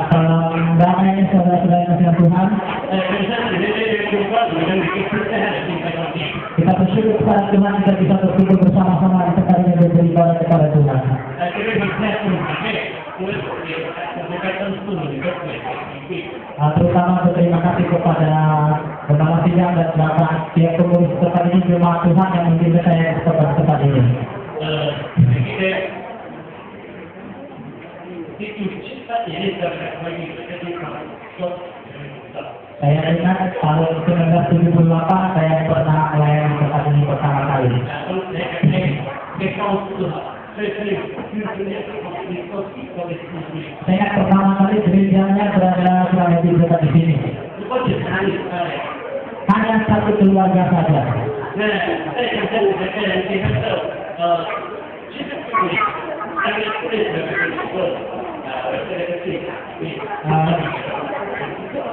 Salam damai saudara-saudara kasih Tuhan. Kita bersyukur kepada Tuhan kita bisa berkumpul bersama-sama di tempat ini beribadah kepada Tuhan. Terutama berterima kasih kepada Kepala Sidang dan Bapak tiap pengurus tempat ini, jemaat Tuhan yang memimpin saya ke tempat ini. Saya ingat tahun 1978 saya pernah melayani tempat ini pertama kali. Saya ingat pertama kali gerejanya berada di dekat di sini. Hanya satu keluarga saja.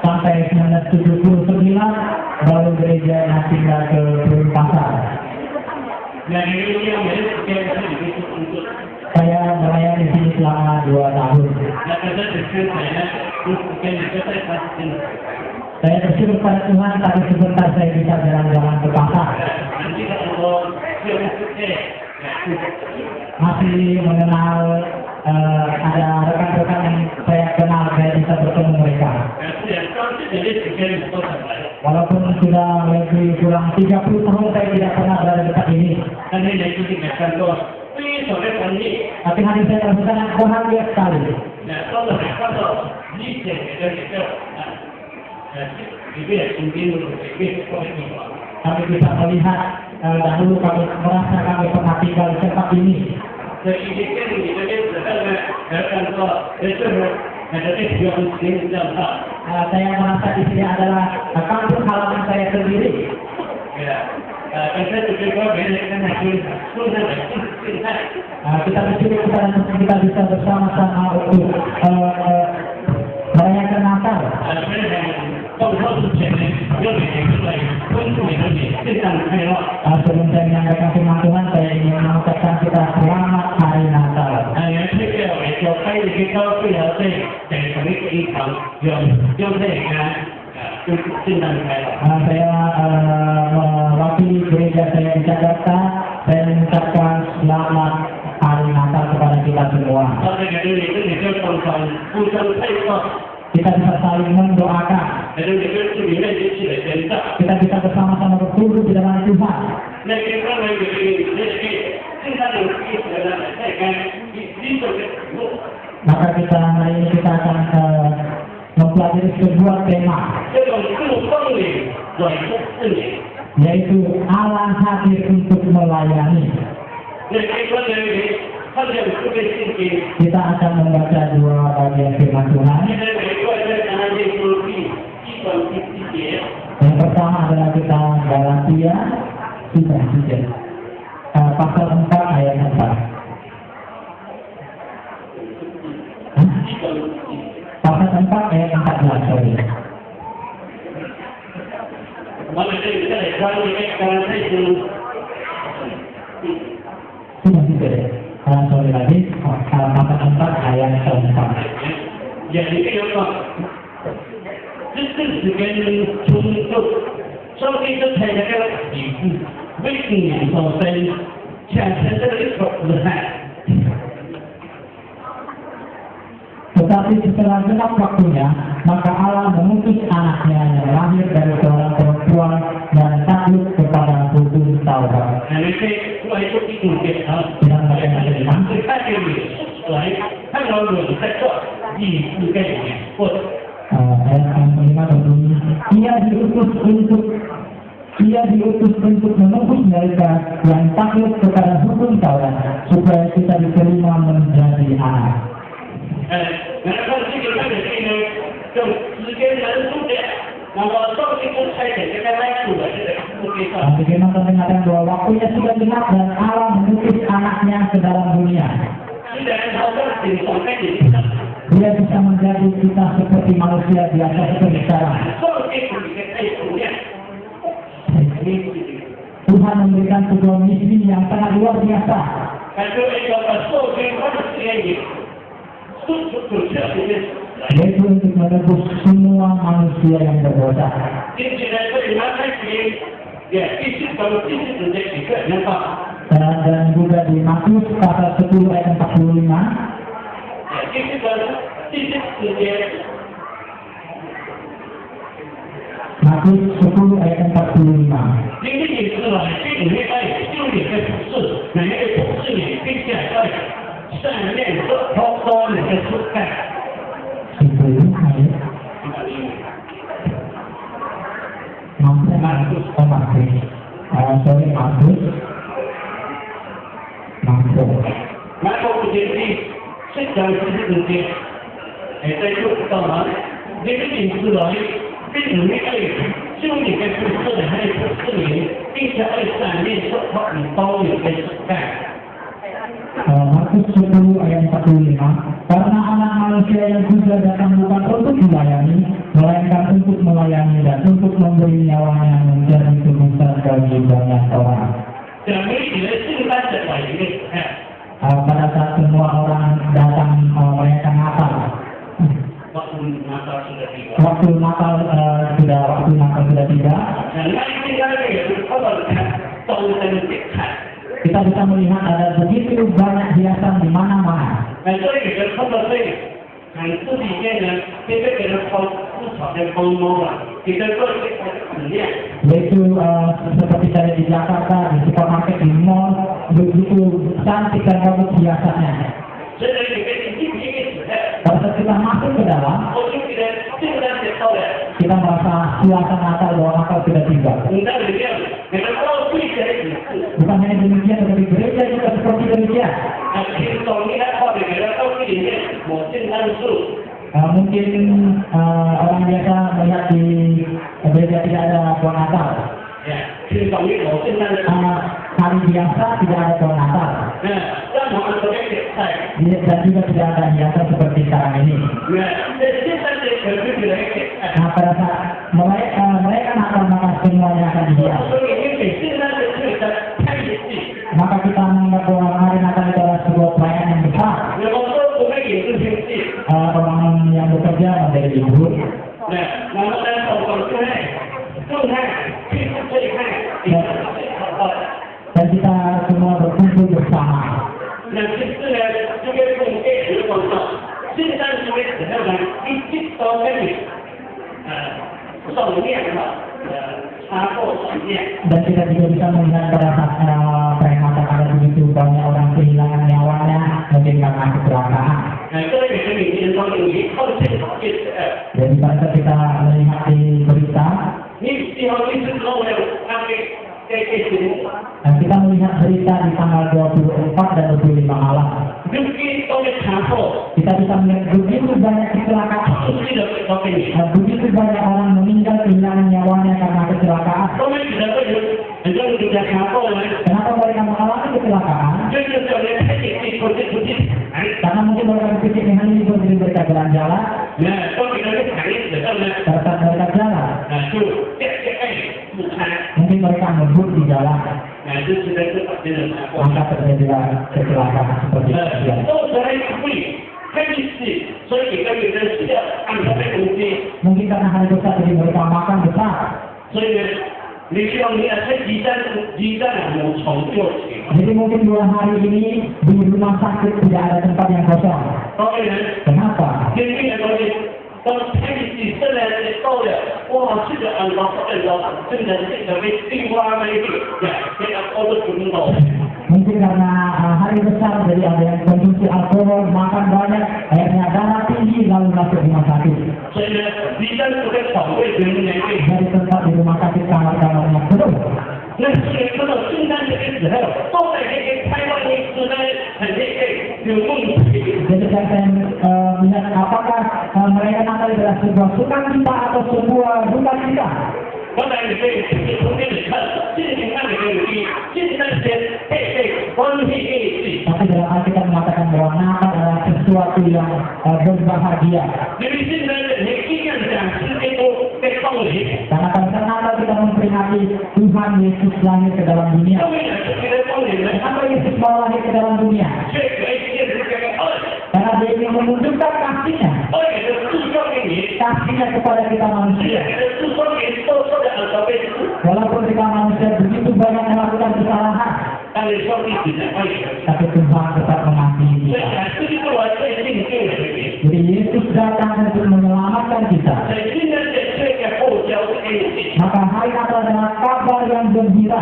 Sampai 1979 baru gereja yang pindah ke Pasar. Saya melayani di sini selama 2 tahun. Saya bersyukur pada Tuhan tadi sebentar saya bisa jalan-jalan ke pasar. Masih mengenal ada rekan-rekan yang saya kenal, saya bisa bertemu mereka. Walaupun sudah lebih kurang 30 tahun saya tidak pernah berada dekat ini. Tapi hari saya sangat bahagia sekali. Kami bisa melihat dahulu kami merasa kami pernah tinggal di tempat ini. Saya merasa di sini adalah kampung halaman saya sendiri. Kita bersyukur kita bisa bersama-sama untuk merayakan Natal. Sebelum saya menyampaikan firman Tuhan, saya ingin mengucapkan kita selamat hari Natal. Saya mewakili gereja saya di Jakarta, saya mengucapkan selamat hari Natal kepada kita semua. Kita bisa saling mendoakan. Kita bisa bersama-sama berkumpul di dalam Tuhan. Maka kita hari ini kita akan mempelajari sebuah tema, yaitu Allah hadir untuk melayani. Kita akan membaca 2 bagian firman Tuhan. Yang pertama adalah kita Galatia pasal 4 ayat 4. Pasal 4 ayat 14. Sorry. Sorry lagi, pasal 4 ayat 4. Jadi apa? Itu sebagai contoh. Sampai itu saya kira ibu, bikin proses cara dari proses. Tetapi setelah genap waktunya, maka Allah mengutus anaknya yang lahir dari seorang perempuan dan takluk kepada hukum Taurat. Tidak bagaimana dengan ayat 5 berbunyi, ia diutus untuk menembus mereka yang takluk kepada hukum Taurat, supaya kita diterima menjadi anak. Bagaimana mengatakan bahwa waktunya sudah genap dan Allah mengutus anaknya ke dalam dunia. Dia bisa menjadi kita seperti manusia biasa seperti sekarang. Tuhan memberikan sebuah misi yang sangat luar biasa. 准确里面， yaitu untuk menebus semua manusia yang berdosa. 并且呢，这里面开始也必须把第四节几个人吧， Dan juga di Matius pasal 10 ayat 45, 第四个第四节。 Matius 10 ayat 45. 因为你知道，这里面就你的不是，哪一个不是你，并且在上面多多你的覆盖。 Itu ayat Matius, sorry Matius. 然后不接地，这讲是不接，在就到哪里？你的你知道，并没就你的不是的，还有不是你，并且上面包你的覆盖。 Matius 10 ayat 45, karena anak manusia yang juga datang bukan untuk dilayani, melainkan untuk melayani dan untuk memberi nyawanya menjadi tebusan bagi banyak orang. 讲媒体的圣诞的反应， Pada saat semua orang datang merayakan Natal, waktu Natal sudah tiba. waktu Natal sudah tiba, Dan nanti lagi kalau tahun dekat. kita bisa melihat ada begitu banyak hiasan di mana-mana. 这里的看到这里，这里面呢，这个给它包不少的包包啊，给它做这个质量。 Yaitu seperti saya di Jakarta, di supermarket, di mall, begitu cantik dan bagus hiasannya. 这里里面你进去一指的， Pada saat kita masuk ke dalam, 我就给它这个写到了， kita merasa suasana Natal bahwa Natal sudah tiba. 你在里面给它包对起来指示， Bukan hanya demikian, tetapi gereja juga seperti demikian. 听懂你来靠的给它包里面抹圣诞树。 Mungkin orang biasa melihat di gereja tidak ada pohon Natal. 听懂你抹圣诞树。 Hari biasa tidak ada pohon Natal. 让我们昨天点菜。 Dan juga tidak ada hiasan seperti sekarang ini. 现在这可是给人点菜。 Nah, pada saat mereka Natal maka semuanya akan dihias. 所以你给现在的这个太也是。 Maka kita menganggap bahwa hari Natal itu adalah sebuah perayaan yang besar. 然后说我们也是兄弟。 Orang yang bekerja menjadi libur. 然后呢，我就看，去这里看，你看好。 Dan kita semua berkumpul bersama. 那这次呢，这个从这个广告，现在这个时候呢，一直到这里，手面了，插过手面。 Dan kita juga bisa melihat pada saat perayaan Natal ada begitu banyak orang kehilangan nyawanya mungkin karena kecelakaan. 这里的每天都有一套这个电视。 Jadi pada saat kita melihat di berita, 你最后一次跟我有安慰这节目， dan kita melihat berita di tanggal 24 dan 25 malam, 就是都是插过， kita bisa melihat begitu banyak kecelakaan. 这个都给你。 Begitu banyak orang meninggal kehilangan nyawanya karena kecelakaan. 我们觉得为什么很多人都在插过呢？ Kenapa mereka mengalami kecelakaan? 就是说呢，太紧张，不紧张。 Karena mungkin mereka berpikir ini hanya libur jadi mereka jalan-jalan. 都给他们谈的时候呢， Pada saat mereka jalan, 就自参， mungkin mereka ngebut di jalan. 就是在这把这人拿过。 Maka terjadilah kecelakaan seperti itu. 都是来会开始，所以每个人是要按照这东西， Mungkin karena hari besar jadi mereka makan besar. 所以呢，你希望你在几站有重就行。 Jadi mungkin 2 hari ini di rumah sakit tidak ada tempat yang kosong. 当然， Kenapa? 因为那东西。当开始生来的到了，哇，这个按照真的这个为青蛙那一个，这个我都不知道。 Mungkin karena hari besar jadi ada yang konsumsi alkohol, makan banyak, akhirnya darah tinggi lalu masuk rumah sakit. 所以呢，你在这个床位人员会， Dari tempat di rumah sakit kamar-kamarnya penuh. 那是看到圣诞节的时候，都在这个台湾的时代很那个有梦想。 Jadi saya melihat apakah mereka Natal adalah sebuah sukacita atau sebuah duka cita. 刚才你可以从这里看，这里看你可以，现在是关系意识。 Tapi dalam Alkitab mengatakan bahwa Natal adalah sesuatu yang berbahagia. 因为现在你一样讲世界都在道理， Karena pada saat Natal kita memperingati Tuhan Yesus lahir ke dalam dunia. 因为呢是在道理呢， Kenapa Yesus mau lahir ke dalam dunia? 却可以现实这个爱。 Karena dia ingin menunjukkan kasihnya, 而且是诉说给你， kasihnya kepada kita 也 manusia. 是诉说给受受的耳朵被刺， Walaupun kita manusia begitu banyak melakukan kesalahan, 但是上帝只在爱你。 tapi Tuhan tetap mengasihi 所以 kita. 这个是我最近对我的原因。 Jadi Yesus datang untuk menyelamatkan kita. 在今天的这个后交这个事情， Maka hari Natal adalah kabar yang gembira.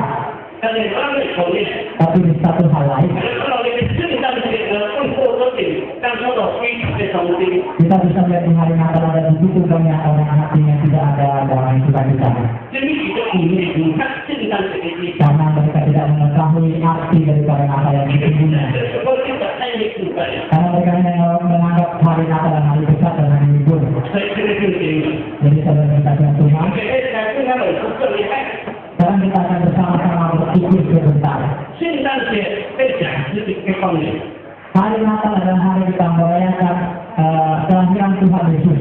但是他们口令， Tapi di satu hal lain, 可能看到那个圣诞节的更多的点，但说到非常的伤心。 kita bisa lihat di hari Natal ada begitu banyak orang hatinya tidak ada dalam sukacita. 这里的里面，你看圣诞节的意思， Karena mereka tidak mengetahui arti daripada Natal yang sesungguhnya. 我这个爱的部分， Karena mereka hanya menganggap hari Natal dan hari besar dan hari libur. 所以这个就是这个。 Jadi saudara kita yang Tuhan, 给大家跟他们说这里爱。 sekarang kita akan bersama-sama berpikir sebentar. 圣诞节在讲这个一方面， Hari Natal adalah hari kita merayakan kelahiran Tuhan Yesus.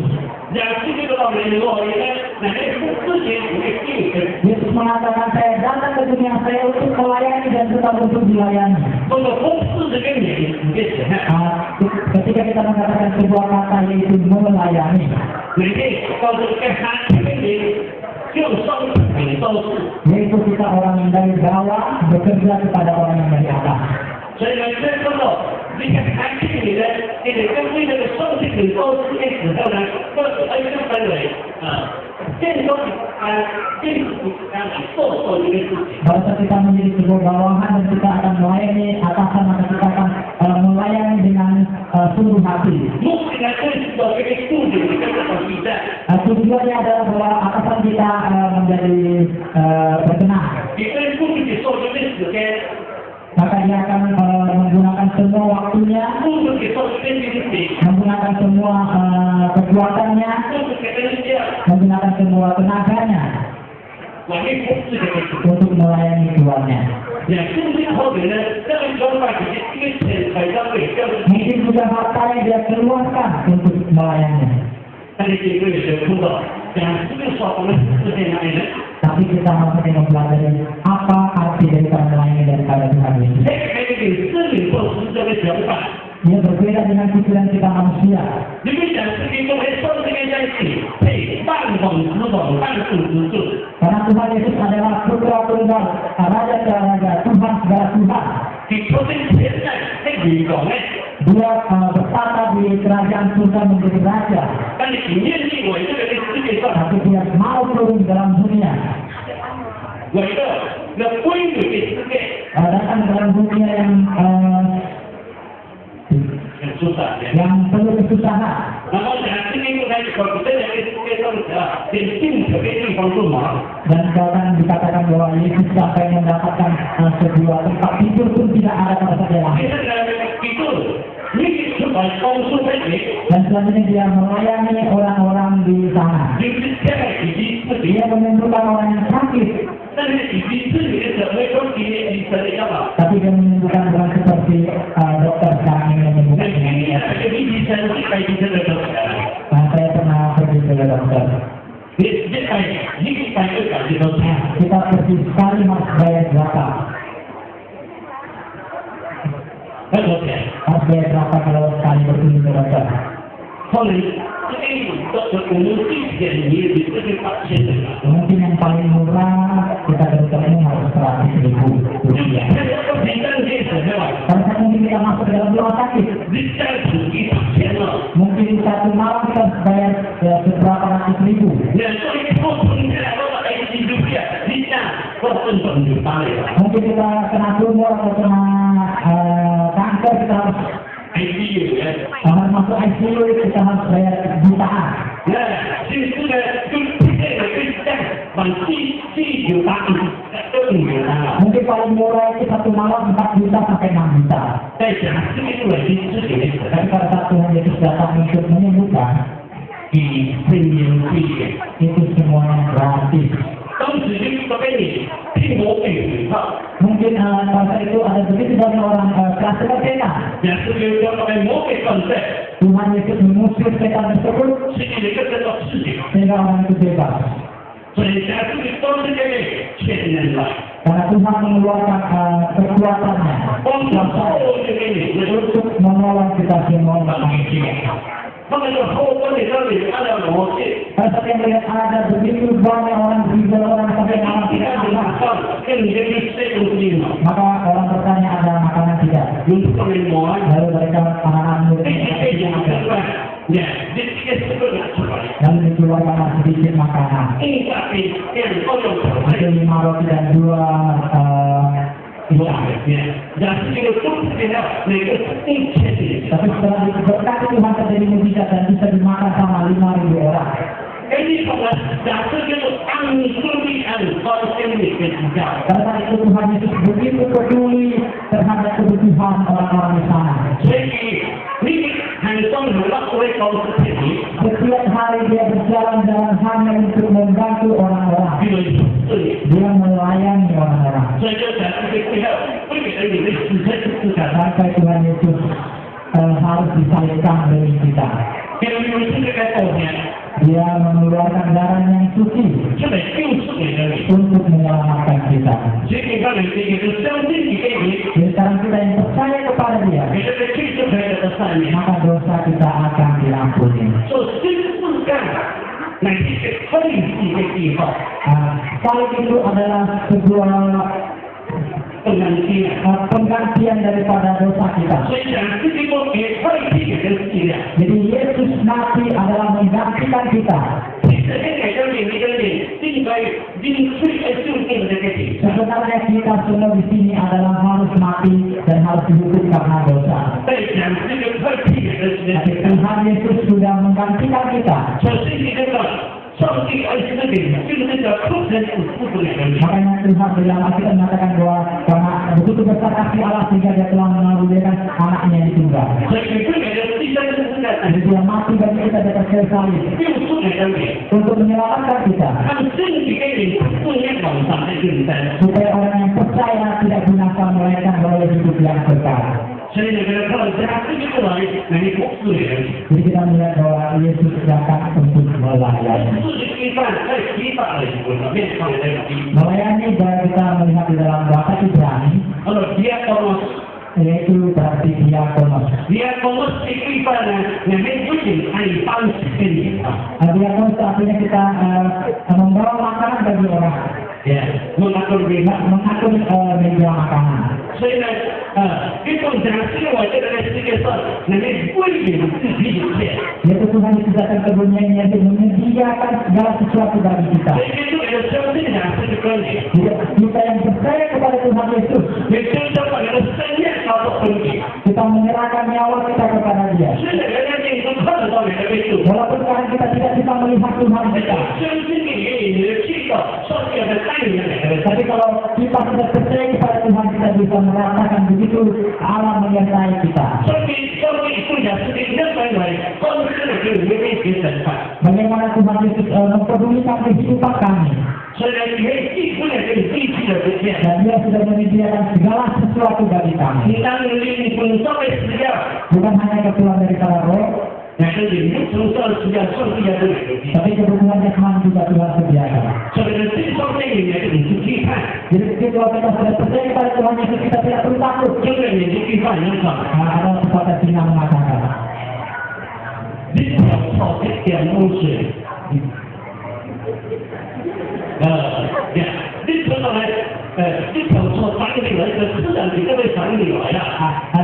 讲这个方面，我应该哪个自己有个定义， Yesus mengatakan saya datang ke dunia saya untuk melayani dan tetap untuk dilayani. 这个公司这个你的钱， Ketika kita mengatakan sebuah kata yaitu melayani, 每天到这个他这个你就上品都是， yaitu kita orang yang dari bawah bekerja kepada orang yang dari atas. 所以呢，这时候这个他这里呢，你得跟那个上品都是的时候呢，都是就分为建筑建筑做这个事情。 Pada saat kita menjadi sebuah bawahan dan kita akan melayani atasan, maka kita akan melayani dengan sungguh hati. 目的呢，就是说这个雇主这个东西在。 Tujuannya adalah bahwa atasan kita menjadi berkenan. 你跟雇主你说这个时间， Maka dia akan menggunakan semua waktunya, 雇主你说这个日子， menggunakan semua kekuatannya, 雇主给人家， menggunakan semua tenaganya 我们公司这个事。 untuk melayani tuannya. 也甚至后面呢，这个想法就是这个钱财上面就是。 Mungkin juga harta yang dia keluarkan untuk melayani. 但是这个也是碰到，讲这个说我们是这样的人， Tapi kita harus mempelajari apa arti daripada melayani daripada Tuhan Yesus. 这个还得给自己做出这个想法。 Dia berbeda dengan pikiran kita manusia. 你们讲事情都会说这个在一起，配半种子种，半种子种。 Karena Tuhan Yesus adalah putra tunggal, raja raja, Tuhan segala Tuhan. 你说这个现在在里头呢， Dia bertata di kerajaan surga menjadi raja. 但是你愿意为这个世界上， Tapi dia mau turun dalam dunia. 为了要归于这世界， Datang dalam dunia yang 很舒坦的。 penuh kesusahan. 然后讲今天又开始说，这两个世界上连进可别地方都忙。 Dan bahkan dikatakan bahwa Yesus sampai mendapatkan sebuah tempat tidur pun tidak ada pada saat dia 你 lahir. 这个记住，你是把公司在你， Dan selanjutnya dia melayani orang-orang di sana. 你是现在已经自己， Dia menyembuhkan orang yang sakit, 但是已经自己的怎么说你怎么样了？ tapi dia menyembuhkan bukan seperti dokter sekarang ini 那 menyembuhkan. 你这个医生是该医生的都起来了， Saya pernah pergi ke dokter. 你这该你该就感觉到这样。 Kita pergi sekali mas bayar berapa? 那多少钱？ Mas bayar berapa kalau sekali berkunjung ke dokter? 后来这个我们最便宜的这个8000的了。 Mungkin yang paling murah kita ke dokter ini harus 100.000 rupiah. 你当这什么玩意？ Pada saat mungkin kita masuk ke dalam rumah sakit, 你再补1000了。 mungkin satu malam kita harus bayar seberapa ratus ribu. 那所以后从这来说，哎，你就别，你讲我根本就打了。 Mungkin kita kena tumor atau kena kanker, kita harus 哎，你有人。 masuk ICU, kita harus bayar jutaan. 那就是呢，就是这个跟这往既有打更有打了。 Mungkin paling murah itu satu malam 4 juta sampai 6 juta. 在讲这个是我的自己的 Dan pada saat Tuhan Yesus datang untuk menyembuhkan, 以婚姻贵一点。 itu semuanya gratis. 当时就说给你听我语哈， Mungkin pada itu ada begitu banyak orang kelas sepertinya. 也是就说给我给分配， Tuhan Yesus mengusir setan tersebut 是你的这个事情。 sehingga orang itu bebas. 所以讲这个都是给你千人来， Karena Tuhan mengeluarkan kekuatannya 光是所有就给你， untuk menolong menolong kita semua manusia. 他们的后宫里头有按照逻辑， Karena saya melihat ada begitu banyak orang beribadah orang sampai malam 你 tidak 看你 makan. 看跟你的这种不一样， Maka orang bertanya ada makanan tidak. 有这么一模。 Lalu mereka anak-anak murid 这这这 tidak 这 ada. 这，你这个是不是出来？ Lalu dikeluarkan sedikit makanan. 应该比跟高中考 Itu 5 roti dan 2 多 ikan. 一点，但是这个中间呢，每个一千的。 Tapi setelah diberkati Tuhan terjadi mujizat dan bisa dimakan sama 5.000 orang. Ini adalah dasar angkutan konsumen kita. Pada saat itu Tuhan Yesus begitu peduli terhadap kebutuhan orang-orang di sana. Jadi, ini handsome menolak oleh konsumen ini. Setiap hari dia berjalan-jalan hanya untuk membantu orang-orang. Dia melayani orang-orang. Sampai Tuhan Yesus harus disalibkan demi kita. Dia mengeluarkan darah yang suci untuk menyelamatkan kita. Jadi sekarang kita yang percaya kepada Dia, maka dosa kita akan diampuni. Salib itu adalah sebuah penggantian daripada dosa kita. Jadi Yesus mati adalah menggantikan kita. Sebenarnya kita semua di sini adalah harus mati dan harus dihukum karena dosa. Tapi Tuhan Yesus sudah menggantikan kita. Makanya Tuhan bilang, kita mengatakan bahwa karena begitu besar kasih Allah sehingga Dia telah mengaruniakan anaknya yang tunggal. Jadi Dia mati bagi kita di atas kayu salib untuk menyelamatkan kita. Supaya orang yang percaya tidak binasa melainkan boleh hidup yang kekal. Jadi kita melihat bahwa Yesus datang untuk melayani. Melayani dan kita melihat di dalam bahasa Ibrani, yaitu berarti diakonos. Diakonos itu ibaratnya Diakonos artinya kita membawa makanan bagi orang. ya, mengatur mengatur meja makanan. 所以呢，这种展示我这个世界上能够归隐自己一切。 Yaitu Tuhan Yesus datang ke dunia ini untuk menyediakan segala sesuatu bagi kita. 所以这个生命展示的观点， Kita yang percaya kepada Tuhan Yesus, 也就是把人的生命交到分给。 kita menyerahkan nyawa kita kepada Dia. 是的，人家眼中看得到你的背处， Walaupun sekarang kita tidak bisa melihat Tuhan 你 kita, 的身心里面你的气道上面的带领的。 tapi kalau kita sudah percaya kepada Tuhan, kita bisa merasakan begitu alam menyertai kita. 所以教会不讲是你认为光是就你的面前审判。 Bagaimana Tuhan Yesus mempedulikan kehidupan kami. 所以呢，你可以记住了这个地区的这些。 Dan Dia sudah menyediakan segala sesuatu bagi kami. 你当你不稍微死掉， Bukan hanya keperluan daripada roh, 但是你不从上死掉，上死掉都有的。 tapi kebutuhan jasmani juga Tuhan sediakan. 所以呢，这方面里面你去批判， Jadi kalau kita sudah percaya kepada Tuhan Yesus, kita tidak perlu takut. 这个你去批判人讲， Ada pepatah Cina mengatakan, 你要靠这点东西，你知道呢？你想从哪里来的？自然你就会想你来呀。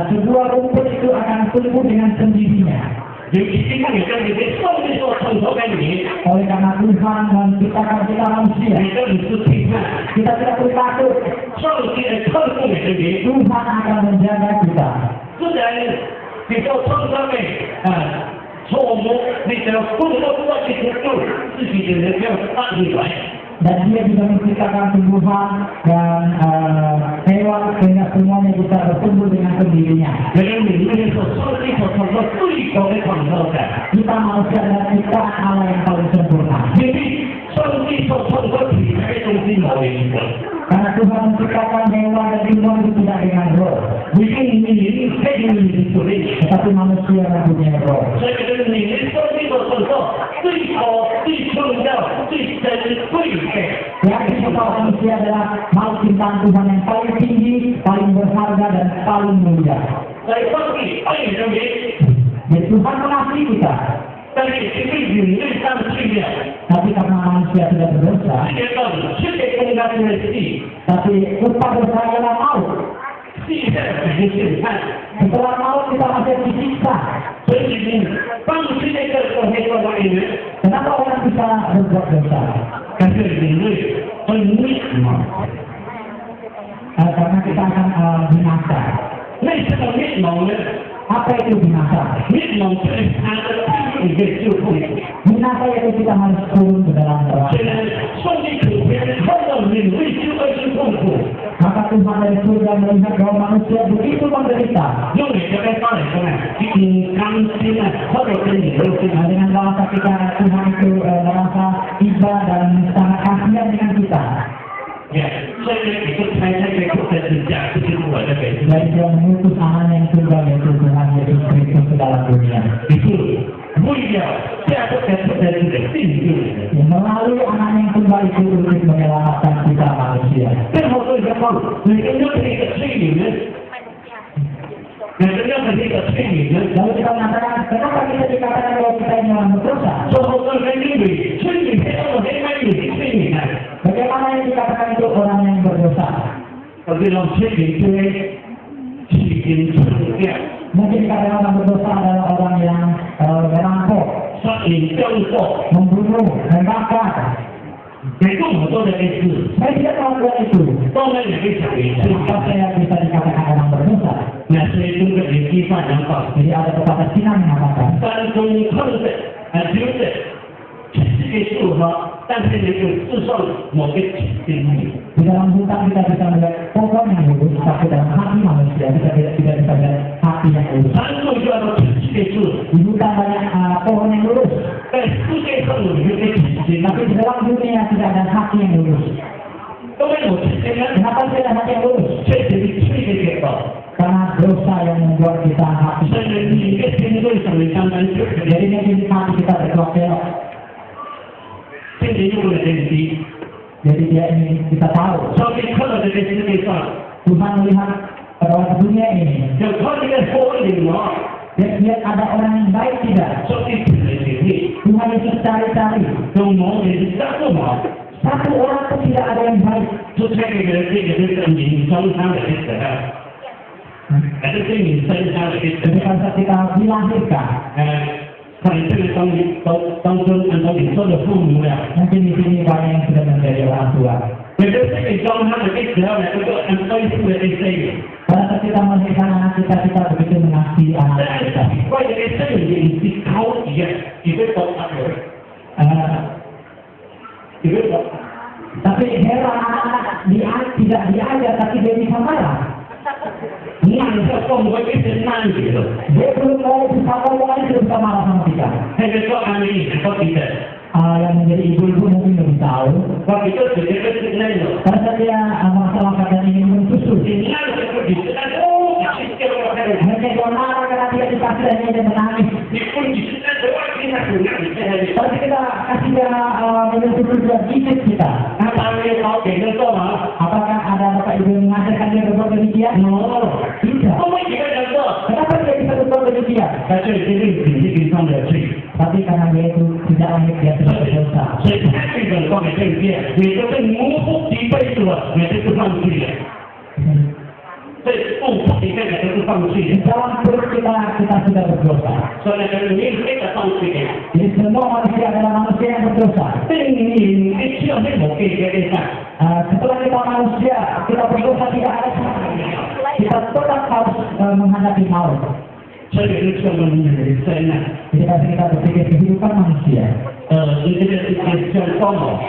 sebuah rumput itu akan tumbuh dengan sendirinya. 尤其是看你跟你的上帝所创造的你， Oleh karena Tuhan menciptakan kita manusia, 你跟你是批判， kita tidak perlu takut. 上帝来看顾你的你， Tuhan akan menjaga kita. 自然你所创造的错误，你只要不能够过去接受自己的人要按你来。 Dan Dia juga menciptakan tumbuhan dan hewan sehingga semuanya bisa bertumbuh dengan sendirinya. 人里面所上帝所创造最高的创造者， Kita manusia adalah ciptaan Allah yang paling sempurna. 因为上帝所创造体态中心某一个。 Karena Tuhan menciptakan hewan dan tumbuhan itu tidak dengan roh, 你跟你配合你的主力， tetapi manusia yang punya roh. 所以就是你的上帝所创造最高、最重要、最珍贵的。 Yang kita manusia adalah makhluk ciptaan Tuhan yang paling tinggi, paling berharga dan paling mulia. 来帮你爱人民， Jadi Tuhan mengasihi kita. 但是因为人类上去了， Tapi karena manusia tidak berdosa, 这个世界公开的事， tapi upah dosa adalah maut. 现在很震撼。 Setelah maut kita masih disiksa. 所以你帮世界各国黑国的人， Kenapa orang bisa berbuat dosa? 但是人类很灭亡。 Karena kita akan binasa. 为什么灭亡呢？ Apa itu binasa? 灭亡是他的第一个救赎。 Binasa itu kita harus turun ke dalam 虽 neraka. 然上帝可怜看到人类就会是痛苦， Maka Tuhan dari surga melihat bahwa manusia begitu menderita. 用你这边发来说呢，挺甘心啊，或者跟你都是 Nah, dengan bahasa kita Tuhan itu merasa iba dan sangat kasihan dengan kita. 呀，所以你就猜那个不可指价，就是我的本事。 Dan dia mengutus anaknya yang tunggal yaitu Tuhan Yesus Kristus ke dalam dunia. 你是为了下个的人的信任。 Melalui anaknya yang tunggal itu untuk menyelamatkan kita manusia. 最后做一个梦，每个人的一个催眠呢，每个人的一个催眠呢， Lalu kita mengatakan, kenapa kita dikatakan bahwa kita ini orang berdosa? 最后跟人因为催眠黑暗黑暗有催眠呢， Bagaimana yang dikatakan itu orang yang berdosa? 我这种催眠就会起因成掉， Mungkin dikatakan orang berdosa adalah orang yang merampok, 杀人教授， membunuh, membakar. 也跟我做的类似， Saya tidak melakukan itu. 当然也会讲一下。 Maka saya bisa dikatakan orang berdosa. 那所以这个人际发展法， Jadi ada pepatah Cina mengatakan, 三中抗的就是世界数哈，但是能够制造某个指定力。 di dalam hutan kita bisa melihat pohon yang lurus, tapi dalam hati manusia kita tidak bisa melihat hati yang lurus. 三中就要到世界数， Di hutan banyak pohon yang lurus, 在世界上有一个指定， tapi di dalam dunia tidak ada hati yang lurus. 因为我之前呢， Kenapa tidak ada hati yang lurus? 确实是这个结果， Karena dosa yang membuat kita hati. 所以你一个心对什么相当就可以， Jadi mungkin hati kita berkelok-kelok. 现在用的人机， Jadi dia ingin kita tahu. 上帝看到这个世界上， Tuhan melihat pada dunia ini. 有看这个佛灵啊， Dia lihat ada orang yang baik tidak. 上帝给了权利， Tuhan Yesus cari-cari. 有毛人三个毛。 Satu orang pun tidak ada yang baik. 出差这个这个是民生他的意思啊，还是对民生他的意思 Jadi。pada saat kita dilahirkan, 在这个当中，按照你说的父母呀， mungkin di sini banyak yang sudah menjadi orang tua. 每个这个当他的意思要来这个按照父的意思。 Pada saat kita melahirkan anak kita, kita begitu mengasihi 但 anak 是 kita. 奇怪的是，这个人是高级的，你会懂他的， 你会懂。 Tapi heran anak-anak tidak diajar, tapi dia bisa marah. 你按照父母会是慢节奏， Dia belum mau bisa ngomong aja sudah bisa marah sama kita. 那个说安利是高级的， Yang menjadi ibu-ibu mungkin lebih tahu. 高级就直接就是那种。 Pada saat dia melaksanakan dan ingin minum susu, 你那个时候你是那哦，你去叫我开始。 hanya dia marah karena dia dikasih dan dia menangis. 你不你是在外面那种，那你现在 Tapi kita kasih dia minum susu dia gigit kita. 他单位好给人做嘛？ Apakah ada bapak ibu yang mengajarkan dia berbuat demikian? 哦， Tidak. 都没几个人做， Kenapa dia bisa berbuat demikian? 他这是认识一个上的罪， Tapi karena dia itu tidak lahir dia sudah berdosa. 所以他这个光的证件，也就是模糊一辈子了，也就是放弃了。所以不不一个人都是放弃 Di 的， dalam perut kita sudah berdosa. 所以呢，你这个放弃的， Jadi semua manusia adalah manusia yang berdosa. 对你需要那种给人看。 Setelah kita manusia, kita berdosa tidak ada salahnya. Kita tetap harus menghadapi maut. 所以就是我们人生呢， Jadi kalau kita berpikir kehidupan manusia, 你这个是叫高毛，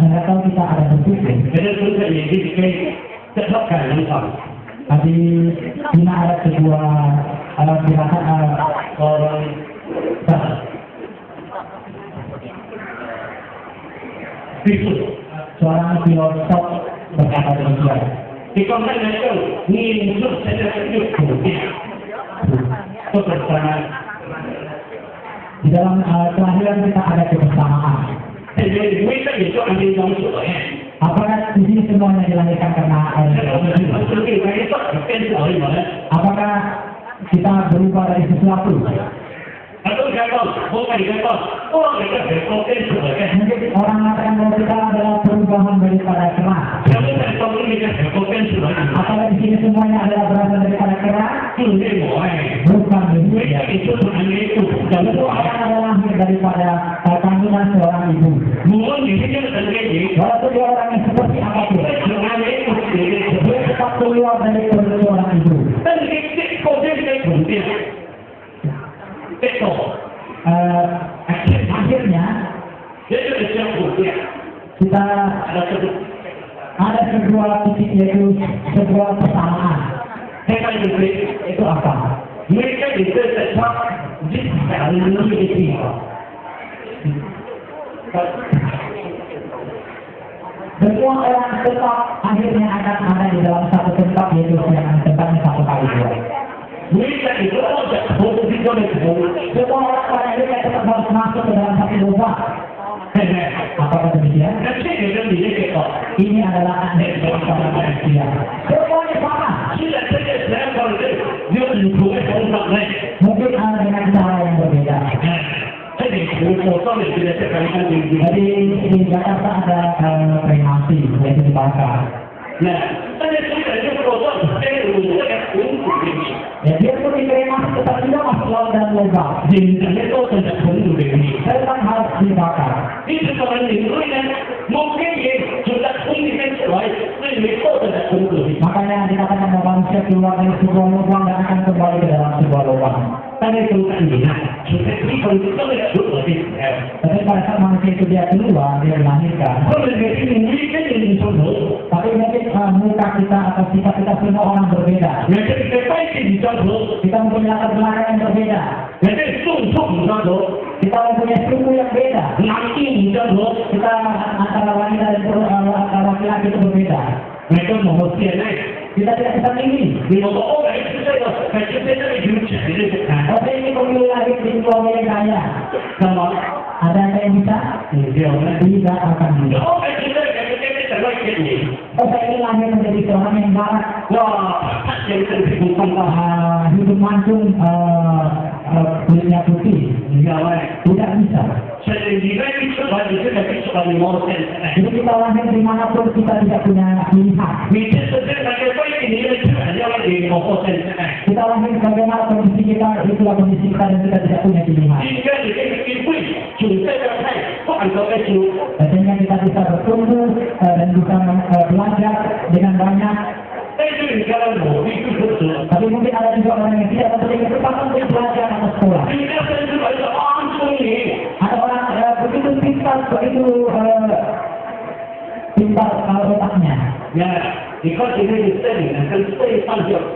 kalau kita ada berpikir, 人家从这眼睛里面，这他感人好。 di Cina ada sebuah gerakan orang itu seorang filosof berkata demikian. di kampanye itu ni untuk saya itu kemudian itu bersama Di dalam kelahiran kita ada kebersamaan. jadi mereka itu ambil langsung ya Apakah di sini semuanya dilahirkan karena mungkin mereka itu kan sekali mana apakah kita berubah dari sesuatu. Atau gagal, bukan gagal, orang mereka berpotensi sebagai. Mungkin orang mengatakan bahwa kita adalah perubahan daripada keras. Siapa yang tahu mereka berpotensi sebagai? Apakah di sini semuanya adalah berasal daripada keras? Ini mulai. Bukan begitu. Mereka itu sebenarnya itu dan Itu akan adalah lahir daripada kandungan seorang ibu. Mungkin ini kan terjadi. Walaupun dia orang yang seperti apapun, Sebenarnya itu terjadi. dia tetap keluar dari perut seorang ibu. Dan kita potensi penting. Betul. Akhirnya Jadi yang penting. kita Ada satu. ada sebuah titik, yaitu sebuah persamaan. Mereka itu Itu apa? mereka itu tetap di dalam itu. Semua orang tetap akhirnya akan ada di dalam satu tempat, yaitu yang tempatnya satu kali dua. Mereka itu ada posisi itu. Semua orang pada akhirnya tetap harus masuk ke dalam satu lubang. Apakah demikian? Nanti dia bilang kita. Ini adalah akhir daripada manusia. Semuanya sama. Sudah saya kalau dia lupa orang lain. Mungkin ada dengan cara yang berbeda. Jadi foto yang tidak terkait dengan Jadi di Jakarta ada kremasi, yaitu dibakar. nah, ada juga foto saya lupa untuk ini. Ya, dia pun dikremasi tetapi tidak masuk laut dan lubang. Di internet itu tidak perlu begini. Tetap harus dibakar. Itu kalau itu kan mungkin ya sudah punya sesuai, tapi itu tidak perlu. Makanya dikatakan bahwa manusia keluar dari sebuah lubang dan akan kembali ke dalam sebuah lubang. Tapi itu kan ya, kita kalau kita tidak perlu ya. Tapi pada saat manusia itu dia keluar, dia dilahirkan. Kalau ini kan ini contoh. Tapi mungkin muka kita atau sifat kita semua orang berbeda. Mereka kita baik di contoh. Kita mempunyai latar belakang yang berbeda. Mereka sungguh di contoh. Kita mempunyai suku yang beda. Laki di contoh. Kita antara wanita dan antara laki-laki itu berbeda. Mereka mesti naik. Kita tidak bisa milih. Di bawah orang itu saya hidup jadi Tapi ini pemilu lahir di sebuah milik kaya. sama. Ada yang bisa? Dia orang Tidak akan bisa. oh kita terlalu ini. Saya ini lahir menjadi seorang yang barat. Wah, yang terbukan Hidup mancung, kulitnya putih. Tidak bisa. saya diri itu sebagai mosen. Jadi kita lahir dimanapun kita tidak punya pilihan. Bisa sebenarnya baik ini hanya di mosen. Kita lahir bagaimana kondisi kita, itulah kondisi kita dan kita tidak punya pilihan. Jika kita juga kan, kok anggap itu Sehingga kita bisa bertumbuh dan bisa belajar dengan banyak. itu jalan itu betul. Tapi mungkin ada juga orang yang tidak mempunyai kesempatan untuk belajar atau sekolah. Tidak tentu ada langsung ini. Ada orang begitu pintar, begitu pintar otaknya. Ya, jika ini studi, akan studi panjang.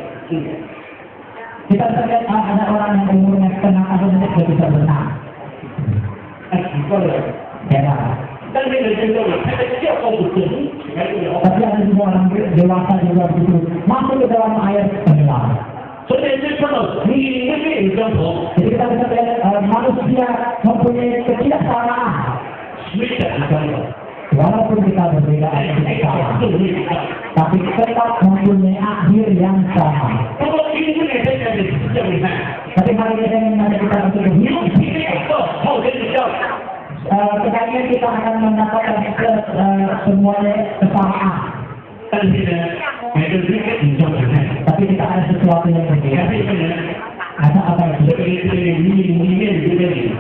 Kita lihat ada orang yang umurnya setengah tahun saja sudah bisa berenang. Ya, Dan ini juga, saya siapa betul? tapi ada juga orang dewasa juga begitu masuk ke dalam air tenggelam. Sudah itu penuh. Ini contoh. Jadi kita bisa lihat manusia mempunyai ketidaksamaan. Sudah contoh. Walaupun kita berbeda ada tidak sama, tapi tetap mempunyai akhir yang sama. Kalau ini saya jadi sebenarnya. Tapi hari ini saya ingin mengajak kita untuk hidup. Ini itu, oh jadi jauh. Kemudian kita akan mendapatkan semuanya kesamaan. Dan tidak, itu juga contohnya. Tapi kita ada sesuatu yang berbeda. Tapi benar. Ada apa itu? Ini.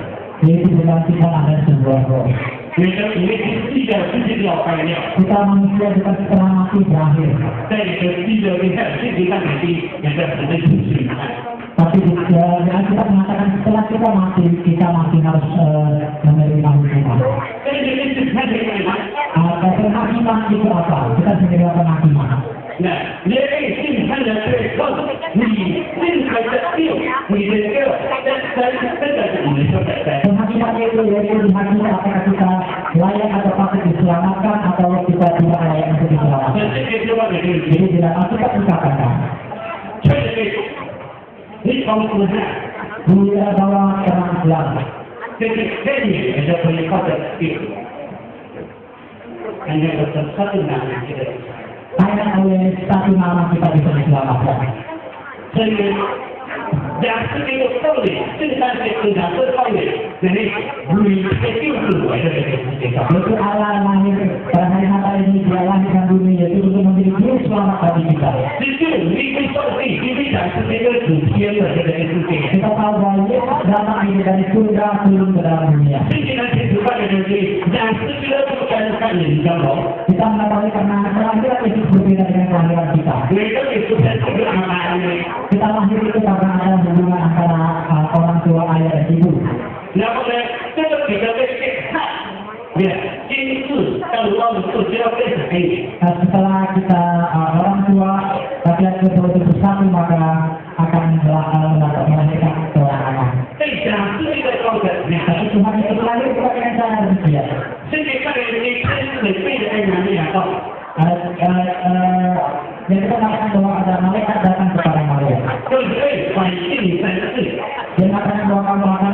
Yaitu dalam kita ada sebuah roh. Mereka ini tidak lakukannya. Kita manusia bukan setelah mati berakhir. Saya tidak lihat kita nanti yang terjadi. Tapi jangan kita mengatakan setelah kita mati harus menerima hukuman. Penghakiman itu apa? Kita sendiri penghakiman. Nah, dia ini hanya terkait ni kecil, ni kecil, Penghakiman itu yaitu dihakimi apakah kita layak atau patut diselamatkan atau kita tidak layak untuk diselamatkan. Jadi tidak patut kita dikatakan. Ini kamu punya. Dia bawa terang Islam. Jadi ada peningkatan itu. Hanya satu nama kita. Hanya oleh satu nama kita bisa diselamatkan. Jadi 两次这个道理，正三这个两次道理，jadi bumi itu dulu ada di sini. Yaitu Allah lahir pada hari Natal ini dia lahirkan bumi yaitu untuk menjadi juru selamat bagi kita. 其实你可以说自己因为两次这个主天的这个事情。 Kita tahu bahwa Yesus datang ini dari surga turun ke dalam dunia. 最近呢，天主教的东西，两次这个不该看人家咯。 Kita mengetahui karena kelahiran Yesus berbeda dengan kelahiran kita. 每个人出生这个阿妈呢， Kita lahir itu karena ada hubungan antara orang tua ayah dan ibu. 然后呢，这个比较被看，也今世到我们做就要变成黑。 Setelah kita orang tua laki-laki betul bersatu maka akan melahirkan seorang anak. 在两次这个状态， Tapi Tuhan itu lahir bukan dengan cara demikian. 甚至看人家真是被的爱男的两个。 Dan kita katakan bahwa ada malaikat datang kepada Maria. 对不对？反映你三次。 Dia mengatakan bahwa kamu akan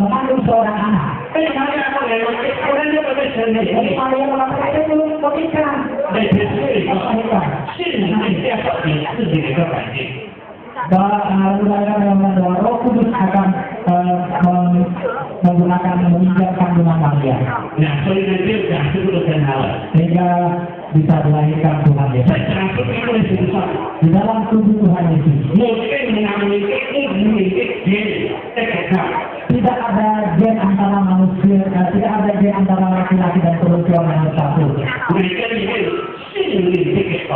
mengandung seorang anak. 被他这样后来，我们这个被神的 Jadi Maria mengatakan saya belum menikah. 那是一个是你介绍你自己的一个环境。 Lalu mereka mengatakan bahwa Roh Kudus akan menggunakan menginjak kandungan Maria. 那所以呢，这两次都跟他了。 Sehingga bisa dilahirkan Tuhan 在 Yesus. 两次因为身上， Di dalam tubuh Tuhan Yesus 某个人拿你的一你的别人在给他。 tidak ada gen antara manusia, tidak ada gen antara laki-laki dan perempuan yang bersatu. 每个里面是你这个吧。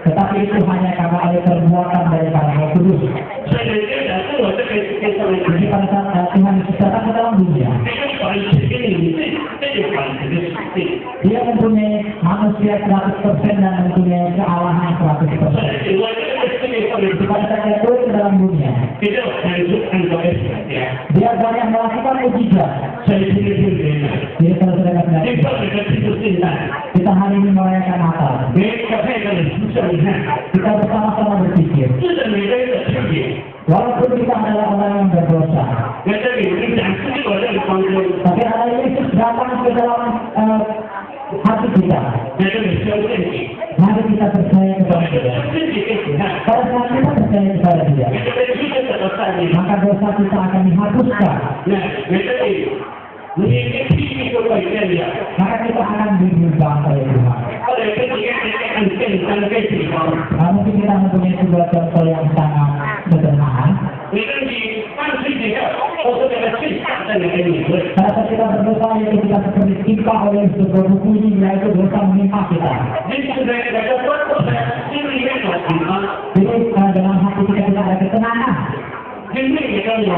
Tetapi itu hanya karena ada perbuatan dari para Roh Kudus. 所以呢，这两次我这个上面， Jadi pada saat Tuhan Yesus datang ke dalam dunia, 这个管是跟你这个管这个是对。 dia mempunyai manusia 100% dan mempunyai kealahan 100%. 所以我这个世界上面， Pada saat dia turun ke dalam dunia, 比较按照的是这样。 dia banyak melakukan mujizat. 所以今天是这样。 Jadi kalau saudara 这 saudara 个这个是现在， kita hari ini merayakan Natal. 每个配的人出生你看， Kita bersama-sama berpikir, 是的每个人的区别。 walaupun kita adalah orang yang berdosa, 那这里你讲是这个人方式， tapi Allah Yesus datang ke dalam hati kita. 那这里需要正经。 Mari kita percaya kepada Dia. 自己跟你看， Pada saat kita percaya kepada Dia, 每个人出生的上面， maka dosa kita akan dihapuskan. 那每个人你跟屁股都会变的。 Maka kita akan diubah oleh Tuhan. 后来跟你跟三个地方， Mungkin kita mempunyai sebuah contoh yang sangat sederhana. 你跟你按自己的，我说这个最大的那个理论。 Pada saat kita berdosa, yaitu kita seperti ditimpa oleh sebuah bunyi, yaitu dosa menimpa kita. 你现在那个观众呢，心里面有什么？ Jadi dalam hati kita tidak ada ketenangan. 因为你跟有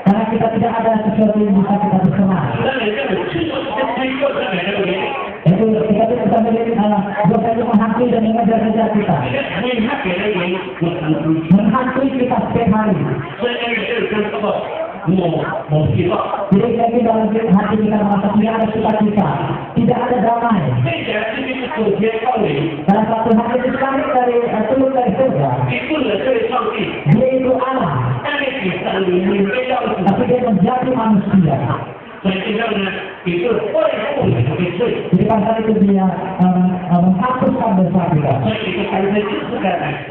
Karena kita tidak ada sesuatu yang bisa kita bersenang. 那你这个吃这个是哪个原因？ Itu kita tidak bisa melihat dosa itu menghantui dan mengejar kejar kita. 因为他给的原因，我很熟悉。 Menghantui kita setiap hari. 所以你这个跟这个我希望， Jadi dalam hati kita merasa tidak ada sukacita, tidak ada damai. 这点是就是首先道理， Salah satu hati itu sekali turun dari surga. 你不能对上帝， Dia itu Allah, 但是你上帝你非要死。 tapi dia menjadi manusia. 所以这样呢，你是坏后你的罪， Jadi pada saat itu dia menghapuskan dosa kita. 所以你就产生就是的，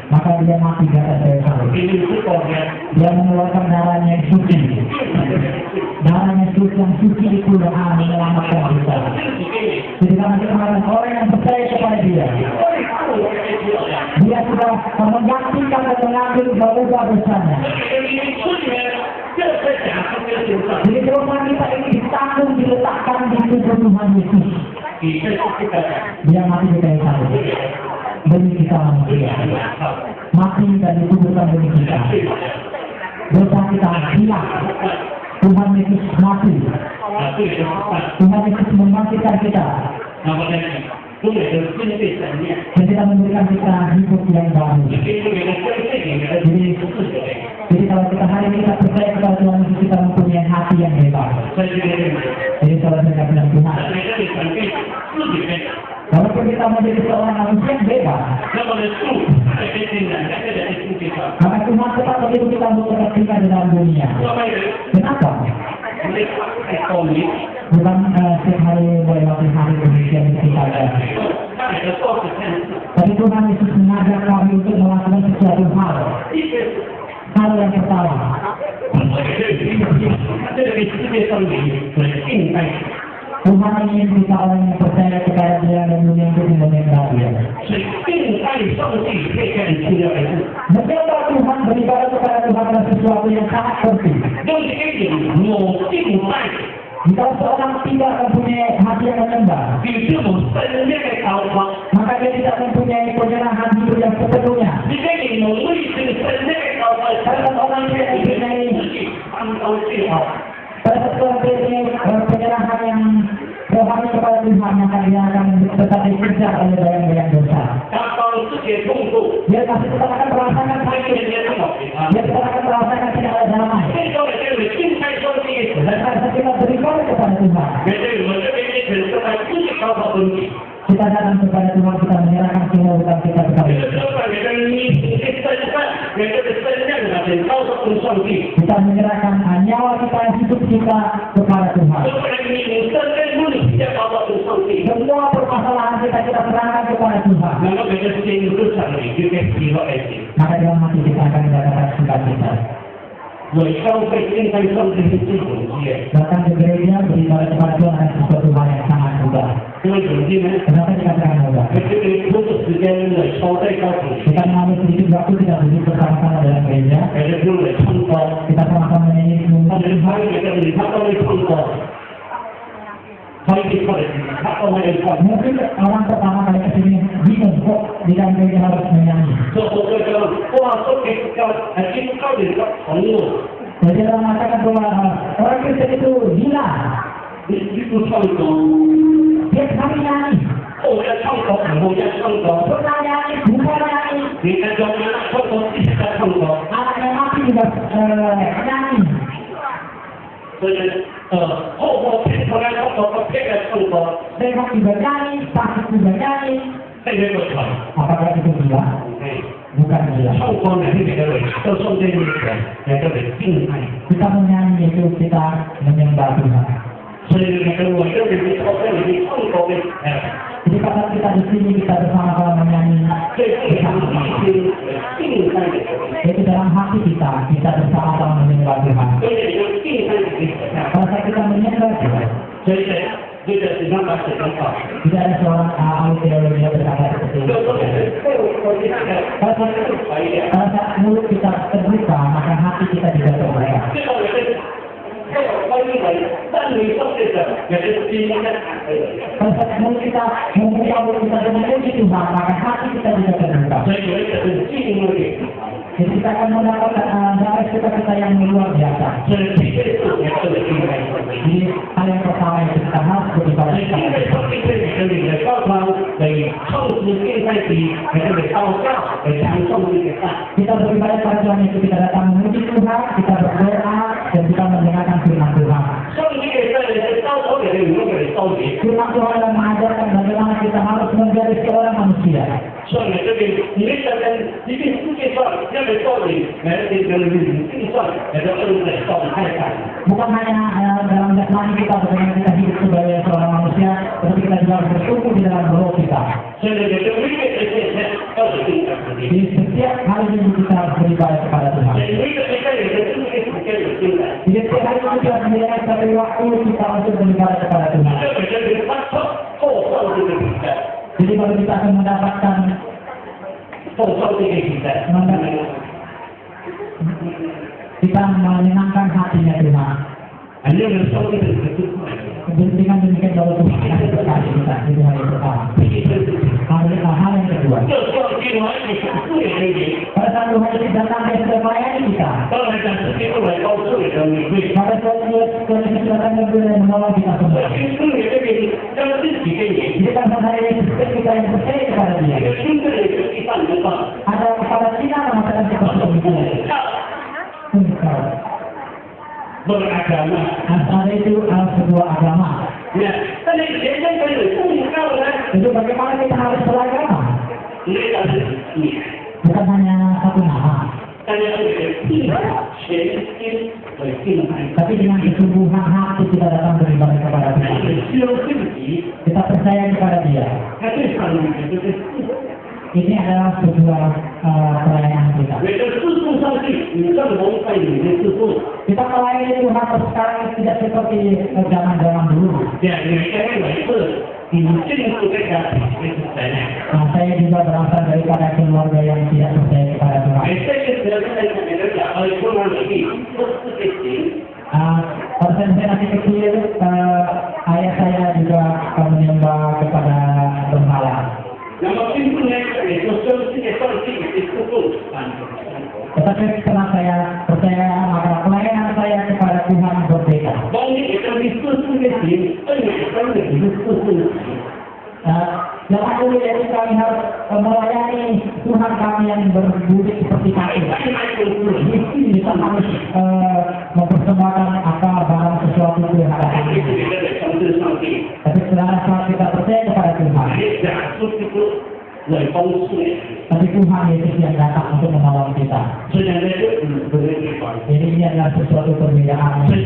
Maka dia mati di atas kayu salib. 你是否呢？ Dia mengeluarkan darahnya yang suci. Darahnya yang suci itu doa menyelamatkan kita. 自己给你， Jadi karena kita adalah orang yang percaya kepada dia. 坏后我才知道的。 Dia sudah menggantikan dan mengambil dosa dosanya. 所以你出里面这个假设跟身上， Jadi dosa kita ini ditanggung diletakkan di tubuh Tuhan Yesus. 你这是这个。 Dia mati di kayu salib demi kita manusia. Mati dan dikuburkan demi kita. Dosa kita hilang. Tuhan Yesus mati. 啊，对的， Tuhan Yesus membangkitkan kita. 那么呢，东北的军队层面， Dan kita memberikan kita hidup yang baru. 你给这个跟这里面的不是的， Jadi kalau kita hari ini kita percaya kepada Tuhan Yesus, kita mempunyai hati yang hebat. 所以这个认为， Jadi kalau saya bilang Tuhan, 每个人团队自己的， walaupun kita menjadi seorang manusia yang bebas, 那么呢，住在这些人在这里的世界上， maka Tuhan tetap begitu kita untuk tetap tinggal di dalam dunia. 外面人 Kenapa? 你得太高明， Bukan setiap hari melewati hari demikian kita ada. 那你的做事看， Tapi Tuhan Yesus mengajak kami untuk melakukan sesuatu hal. 一个 Hal hal yang pertama. 这个世界上的敬爱， Tuhan ingin kita orang yang percaya kepada Dia dan menyembah menyembah Dia. 是敬爱上帝这个很重要的事。 Menyembah Tuhan, beribadah kepada Tuhan adalah sesuatu yang sangat penting. 用这个我敬拜， Jika seorang tidak mempunyai hati yang menyembah, 比这种深烈的祷告， maka dia tidak mempunyai penyerahan hidup yang sepenuhnya. 你这个能力这个深烈的祷告， Karena orang yang 你 mempunyai 自己刚刚最好。 pada seorang penyerahan yang rohani kepada Tuhan, maka dia akan tetap dikejar oleh bayang-bayang dosa. 刚刚自己的动作， Dia masih tetap akan merasakan 他 sakit, 也这么平安。 dia tetap akan merasakan tidak ada damai. 最高的就是敬拜上帝， Dan saat kita beribadah kepada Tuhan, 面对我这边的人生来自己高考问题。 kita datang kepada Tuhan, kita menyerahkan semua hutang kita kepada 这个 Tuhan. 时候每个人你的身份，每个人的身量啊，得高诉上帝。 Kita menyerahkan nyawa kita, hidup kita kepada Tuhan. 如果你身份不能直接高诉上帝， Semua permasalahan kita serahkan kepada Tuhan. 那么每个心都上帝就该喜乐而行。 Maka dalam hati kita akan mendapatkan sukacita. 我消费敬拜上帝是最容易的， Datang ke gereja beribadah kepada Tuhan adalah sesuatu hal yang sangat mudah. 因为怎么地呢？ Kenapa dikatakan mudah? 这个多的时间的消费高主， Kita mengambil sedikit waktu kita duduk bersama-sama dalam gereja. 每个人的创造， Kita sama-sama menyanyi 他 semua 们他每个人他都会创造，他一定创造，他都会创造。 Mungkin orang pertama kali kesini bingung kok di dalam gereja harus menyanyi. 这我这个哇，都给高，经高的朋友， Jadi orang mengatakan bahwa orang Kristen itu gila. 你不创造， Dia sekali nyanyi. 后要创造，后要创造， Pernah nyanyi, bukan nyanyi. 你看中央创造，一直在创造。 Anaknya mati juga nyanyi. 所以后骗出来创造，骗来创造， Mereka juga nyanyi, sakit juga nyanyi. 这个不传。 Apakah itu gila? 哎， Bukan gila. 创造呢，每个人都送这一个，每个人敬爱。 Kita menyanyi itu kita menyembah Tuhan. 所以每个人我这里的创造里的创造的，哎， Jadi pada kita di sini kita bersama-sama menyanyi 最非常内心敬爱的， itu dalam hati kita bersama-sama menyembah Tuhan. 所以有敬爱的心。 Pada saat kita menyembah Tuhan, 所以这个是让他写得好。 tidak ada seorang ahli teologi yang berkata seperti 就 itu. 说我这个 Pada saat mulut kita terbuka, maka hati kita juga terbuka. 这个人，还有关于人，但你说这个也是今天的。 Pada saat mulut kita membuka mulut kita dengan memuji Tuhan, maka hati kita juga terbuka. 所以有一个是敬畏的， Jadi kita akan mendapatkan damai sukacita yang luar biasa. 是这个是也是敬畏。 Jadi hal yang pertama yang kita harus beribadah 所以敬 kepada 畏 Tuhan. 上帝对每个人的高光，对创始敬拜比每个人高价，对强壮的一个赞。 Kita beribadah kepada Tuhan itu kita datang memuji Tuhan, kita berdoa, dan kita mendengarkan firman Tuhan. 上帝在人高头里面有个人高级， Firman Tuhan adalah mengajarkan bagaimana kita harus menjadi seorang manusia. 所以这个你们这边一定世界上要没道理，每个人计算，每个人的道理太大。 Bukan hanya dalam jasmani kita, bagaimana kita hidup sebagai seorang manusia, tetapi kita juga harus bertumbuh di dalam roh kita. 所以每个人的这些要是定的。 Di setiap hari minggu kita harus beribadah kepada Tuhan. 每个人的这个时间有定的。 Di setiap hari minggu kita menyediakan satu waktu kita untuk beribadah kepada Tuhan. 这每个人他后上这个比赛， Jadi kalau kita akan mendapatkan 后上这个比赛， kita menyenangkan hatinya Tuhan. 反正人上这个是不快的。 Dengan demikian bahwa Tuhan akan berkati kita, itu hal yang pertama. Hal yang kedua, 这上进来你是不也可以。 pada saat Tuhan itu datang dia sudah melayani kita. 当然讲世界都来高处的你会。 Pada saat dia sudah datang dia menolong kita 我 semua. 听众你这边让自己跟你， Jadi kan hari ini kita yang percaya kepada 你 dia. 的听众也是第三人吧。 Ada kepala Cina mengatakan seperti itu. Beragama. Ada itu sebuah agama. Ya, tapi dia kan berhubung kan? Itu bagaimana kita harus beragama? Ini adalah ini. Bukan hanya satu nama, 大家都是一全心的敬拜， tapi dengan kesungguhan hati kita datang beribadah kepada 但 Tuhan. 是需要自己， Kita percaya kepada Dia. 他对上帝就是 ini adalah sebuah pelayanan kita. 每个侍奉上去，你更蒙在你的侍奉。 Kita melayani Tuhan sekarang ini tidak seperti zaman-zaman dulu. 对，每个人每次你进入这个那个神啊， Nah, saya juga berasal daripada keluarga yang tidak percaya kepada Tuhan. 每这个时候在每个人讲，出了努力，不是这行。 Pada saya masih kecil, ayah saya juga menyembah kepada berhala. 那么并不能也就说这个上帝的侍奉啊。 Tetapi setelah saya percaya, maka pelayanan saya kepada Tuhan berbeda. 当你也跟你自私的行，正也跟你的自私的行。 Jangan dulu jadi kami harus melayani Tuhan kami yang berbudi seperti kami. Kita harus mempersembahkan apa barang sesuatu ke hadapan Tuhan. Tapi setelah kita percaya kepada Tuhan, tapi Tuhan Yesus yang datang untuk menolong kita. Jadi ini adalah sesuatu perbedaan. Jadi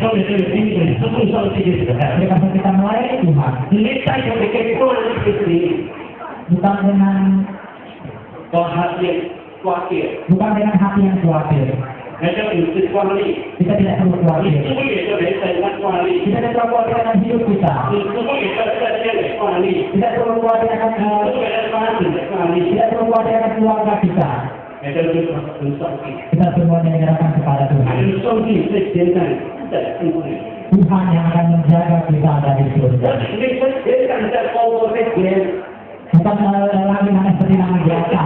kalau kita melayani Tuhan, bukan dengan hati yang khawatir. Kita tidak perlu khawatir. Kita tidak perlu khawatir akan hidup kita. Tidak perlu khawatir akan tidak perlu khawatir akan keluarga kita. Kita semuanya menyerahkan kepada Tuhan. Tuhan yang akan menjaga kita dari surga. Bukan lagi hanya seperti nama biasa.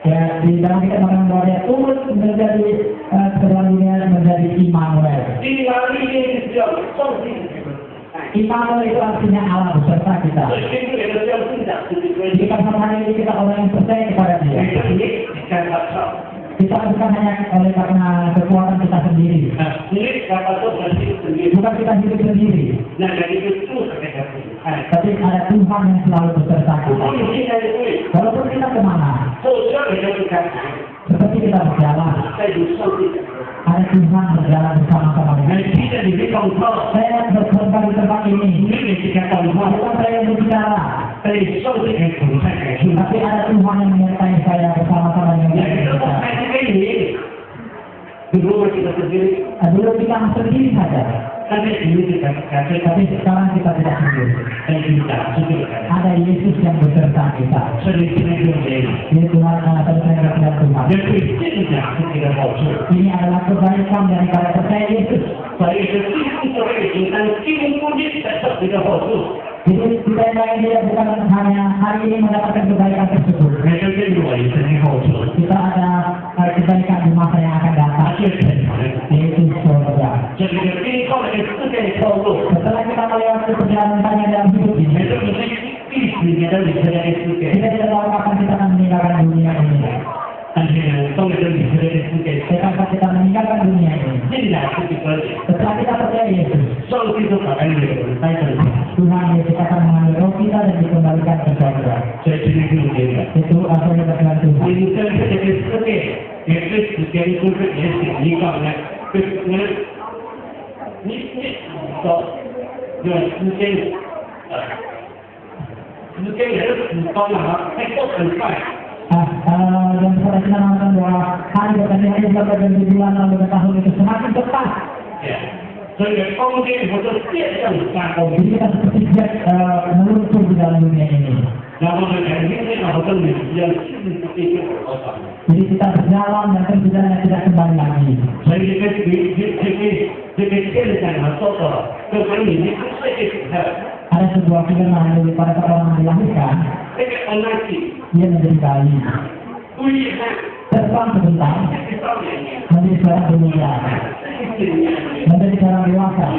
Ya, di dalam kita mengatakan bahwa dia turut menjadi sebenarnya menjadi Immanuel. Immanuel itu artinya Allah beserta kita. Jika sama hari ini kita orang yang percaya kepada Dia, kita bukan hanya oleh karena kekuatan kita sendiri. Bukan kita hidup sendiri. Tapi ada Tuhan yang selalu beserta kita. Walaupun kita kemana, seperti kita berjalan, ada Tuhan berjalan bersama-sama dengan kita. Saya berkorban di tempat ini, bukan saya yang berbicara, tapi ada Tuhan yang menyertai saya bersama-sama dengan kita. Dulu kita sendiri saja, tapi sekarang kita tidak sendiri. Ada Yesus yang beserta kita. Ini Tuhan, Tuhan. Ini adalah kebaikan daripada percaya Yesus. Jadi kita yang lain dia bukan hanya hari ini mendapatkan kebaikan tersebut. Kita ada kebaikan di masa yang akan datang. Yaitu surga. Setelah kita melewati perjalanan panjang dalam hidup ini, kita tidak tahu kapan kita akan meninggalkan dunia ini. Kapan kita meninggalkan dunia ini. Setelah kita percaya Yesus, Tuhan Yesus akan mengambil roh kita dan dikembalikan ke surga. Itu apa yang berkenan Tuhan. Dan saya kita nonton bahwa hari berganti hari berganti bulan lalu tahun itu semakin cepat. Jadi kita seperti jet meluncur di dalam dunia ini. Jadi kita berjalan dan perjalanan tidak kembali lagi. Ada sebuah firman daripada orang dilahirkan, dia menjadi bayi, terbang sebentar, menjadi seorang dunia, menjadi seorang dewasa.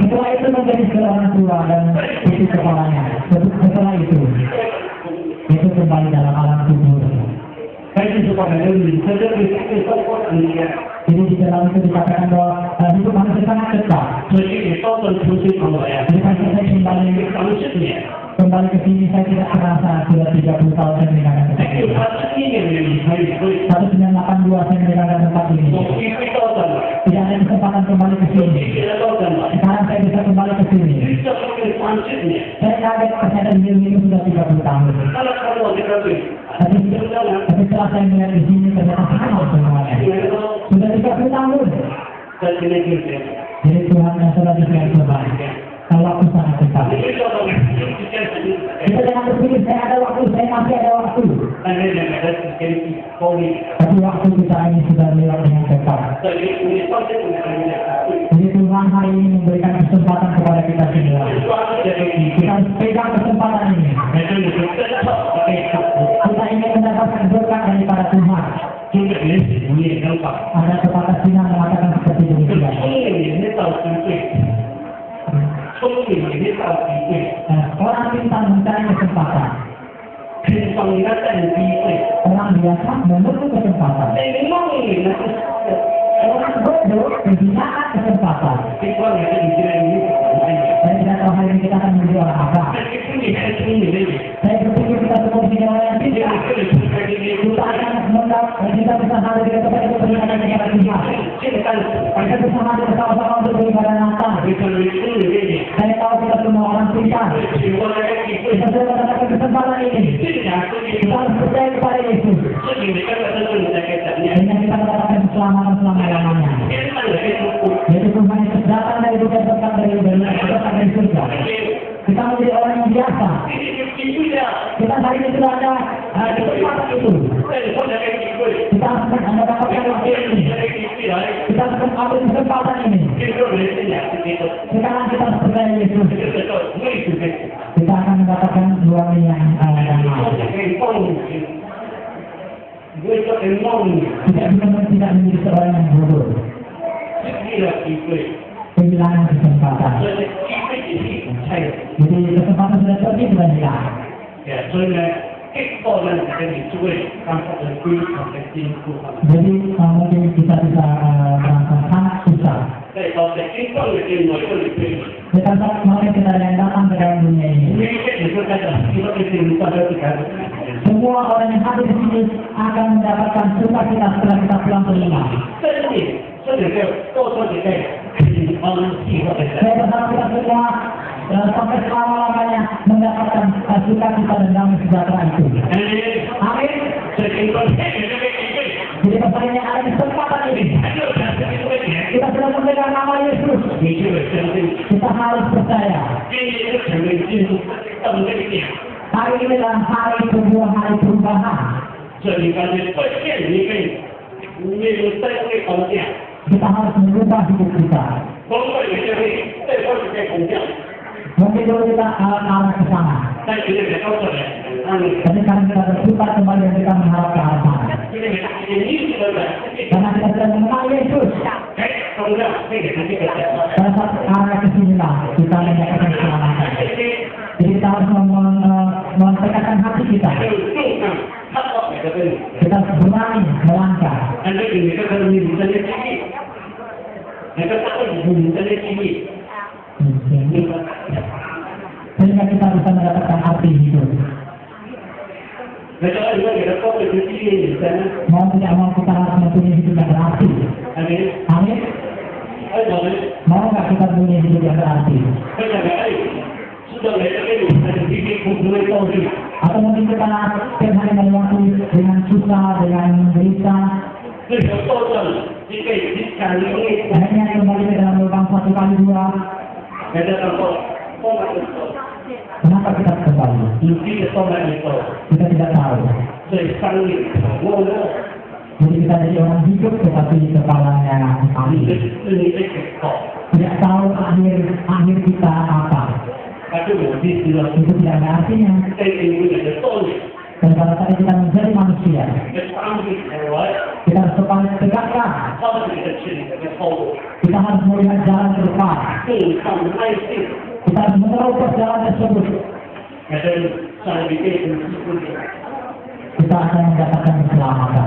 Setelah itu menjadi seorang tua dan itu kepalanya. Setelah itu kembali dalam alam kubur. Jadi di dalam itu dikatakan bahwa hidup manusia sangat cepat. Jadi saya kembali ke sini, saya tidak terasa sudah 30 tahun saya meninggalkan tempat ini. 1982 saya meninggalkan tempat ini. Tidak ada kesempatan kembali ke sini. Sekarang saya bisa kembali ke sini. 30 Saya kaget ternyata dia ini sudah 30 tahun. Kalau kamu kita beli, Tapi setelah saya melihat di sini ternyata sama semuanya. Sudah 30 tahun. dan ini Jadi Tuhan yang sudah diberikan terbaik. Kalau waktu sangat cepat. Kita jangan berpikir saya ada waktu, saya masih ada waktu. Tapi waktu kita ini sudah lewat dengan cepat. Jadi Tuhan hari ini memberikan kesempatan kepada kita semua. Kita harus pegang kesempatan ini. Kita ingin mendapatkan berkat daripada Tuhan. Ada pepatah Cina mengatakan seperti demikian. Orang pintar mencari kesempatan. Orang biasa menunggu kesempatan. Orang bodoh menghinakan kesempatan. Saya tidak tahu hari ini kita akan menjadi orang apa. Saya berpikir kita semua di orang yang tidak. Kita akan mendapat, kita bisa hadir di tempat itu beribadah kepada Tuhan. Kita bisa hadir bersama-sama untuk beribadah Natal. Saya tahu kita semua orang pintar. Kita sudah mendapatkan kesempatan ini. Kita harus percaya kepada Yesus. Sehingga kita mendapatkan keselamatan selama-lamanya. Yaitu Tuhan Yesus datang dari bukan berkat dari surga. Kita menjadi orang yang biasa. Kita hari ini sudah ada kesempatan itu. Kita harus mendapatkan waktu ini. Kita harus mengambil kesempatan ini. Sekarang kita harus percaya Yesus. Kita akan mendapatkan dunia yang damai. Tidak menjadi seorang yang bodoh. Kehilangan kesempatan. Jadi kesempatan sudah pergi sudah hilang. Jadi mungkin kita bisa merasa sangat susah. Kita mungkin kita yang datang ke dalam dunia ini. Semua orang yang hadir di sini akan mendapatkan sukacita setelah kita pulang ke rumah. Saya berharap kita semua sampai selama-lamanya mendapatkan sukacita dan damai sejahtera itu. Amin. Jadi pertanyaan ada kesempatan ini. Kita sudah mendengar nama Yesus. Kita harus percaya. Hari ini adalah hari kedua hari perubahan. Kita harus merubah hidup kita. Mungkin dulu kita arah ke sana. Tapi sekarang kita berputar kembali dan kita mengharap ke arah sana. Karena kita sudah mengenal Yesus. Pada saat arah ke sinilah kita mendapatkan keselamatan. Jadi kita harus memperkatakan hati kita. Kita harus berani melangkah. Sehingga kita bisa mendapatkan arti hidup. Mau tidak mau kita harus mempunyai hidup yang berarti. Amin. Mau nggak kita punya hidup yang berarti? Atau mungkin kita setiap hari melewati dengan susah, dengan menderita. Akhirnya kembali ke dalam lubang 1 kali 2. Kenapa kita kembali? Kita tidak tahu. Jadi kita jadi orang hidup tetapi kepalanya mati. Tidak tahu akhir kita apa. Itu tidak ada artinya. Dan pada saat kita menjadi manusia, kita harus kembali tegakkan. Kita harus melihat jalan ke depan. Kita harus menerobos jalan tersebut. Kita akan mendapatkan keselamatan.